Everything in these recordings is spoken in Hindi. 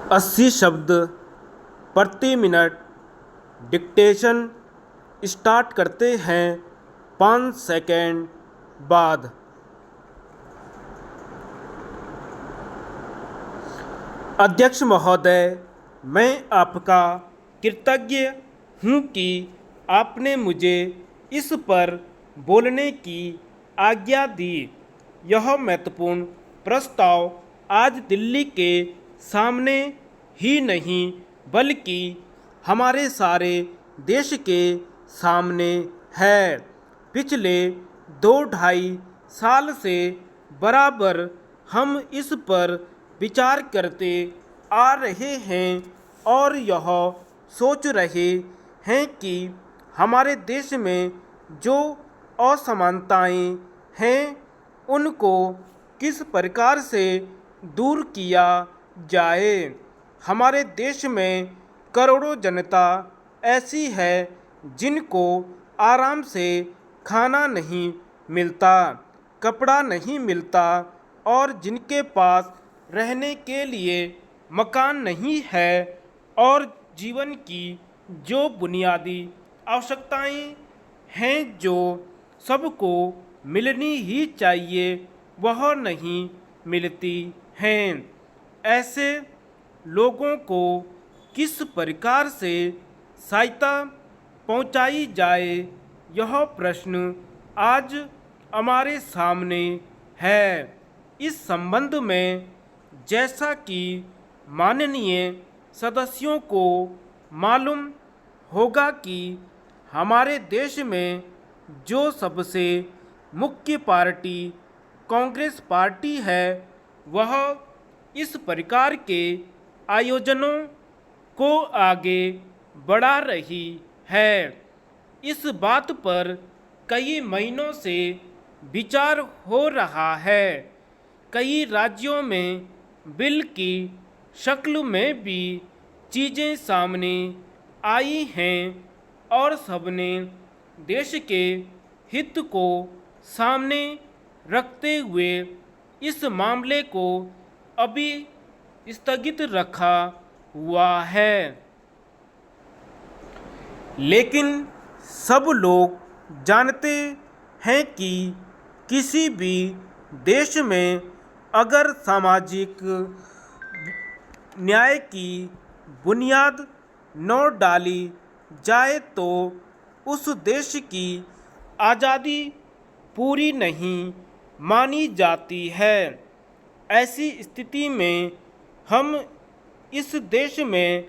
80 शब्द प्रति मिनट डिक्टेशन स्टार्ट करते हैं 5 सेकंड बाद। अध्यक्ष महोदय, मैं आपका कृतज्ञ हूँ कि आपने मुझे इस पर बोलने की आज्ञा दी। यह महत्वपूर्ण प्रस्ताव आज दिल्ली के सामने ही नहीं बल्कि हमारे सारे देश के सामने है। पिछले 2-2.5 साल से बराबर हम इस पर विचार करते आ रहे हैं और यह सोच रहे हैं कि हमारे देश में जो असमानताएं हैं उनको किस प्रकार से दूर किया जाए। हमारे देश में करोड़ों जनता ऐसी है जिनको आराम से खाना नहीं मिलता, कपड़ा नहीं मिलता और जिनके पास रहने के लिए मकान नहीं है और जीवन की जो बुनियादी आवश्यकताएं हैं जो सबको मिलनी ही चाहिए वह नहीं मिलती हैं। ऐसे लोगों को किस प्रकार से सहायता पहुंचाई जाए, यह प्रश्न आज हमारे सामने है। इस संबंध में जैसा कि माननीय सदस्यों को मालूम होगा कि हमारे देश में जो सबसे मुख्य पार्टी कांग्रेस पार्टी है वह इस प्रकार के आयोजनों को आगे बढ़ा रही है। इस बात पर कई महीनों से विचार हो रहा है। कई राज्यों में बिल की शक्ल में भी चीज़ें सामने आई हैं और सबने देश के हित को सामने रखते हुए इस मामले को अभी स्थगित रखा हुआ है। लेकिन सब लोग जानते हैं कि किसी भी देश में अगर सामाजिक न्याय की बुनियाद न डाली जाए तो उस देश की आज़ादी पूरी नहीं मानी जाती है। ऐसी स्थिति में हम इस देश में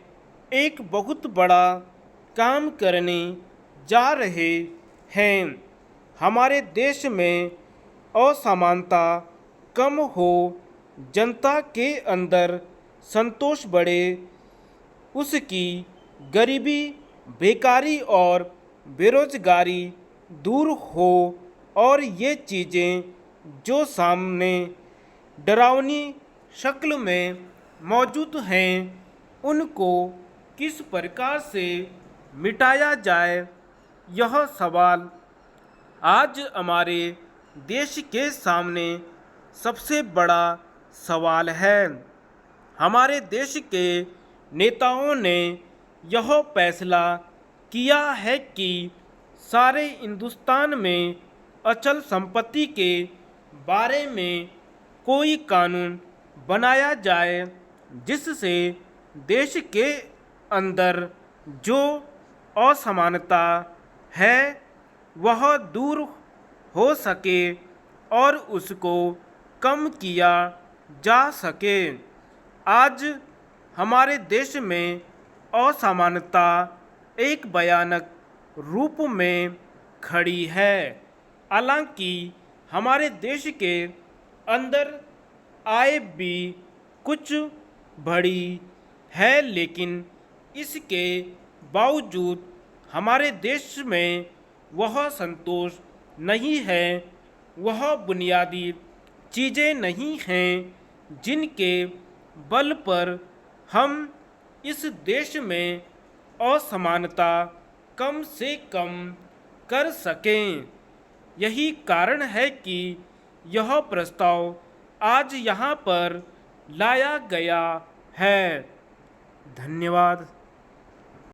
एक बहुत बड़ा काम करने जा रहे हैं। हमारे देश में असमानता कम हो, जनता के अंदर संतोष बढ़े, उसकी गरीबी, बेकारी और बेरोजगारी दूर हो और ये चीज़ें जो सामने डरावनी शक्ल में मौजूद हैं उनको किस प्रकार से मिटाया जाए, यह सवाल आज हमारे देश के सामने सबसे बड़ा सवाल है। हमारे देश के नेताओं ने यह फैसला किया है कि सारे हिंदुस्तान में अचल संपत्ति के बारे में कोई कानून बनाया जाए जिससे देश के अंदर जो असमानता है वह दूर हो सके और उसको कम किया जा सके। आज हमारे देश में असमानता एक भयानक रूप में खड़ी है। हालांकि हमारे देश के अंदर आय भी कुछ बढ़ी है लेकिन इसके बावजूद हमारे देश में वह संतोष नहीं है, वह बुनियादी चीज़ें नहीं हैं जिनके बल पर हम इस देश में असमानता कम से कम कर सकें। यही कारण है कि यह प्रस्ताव आज यहाँ पर लाया गया है। धन्यवाद।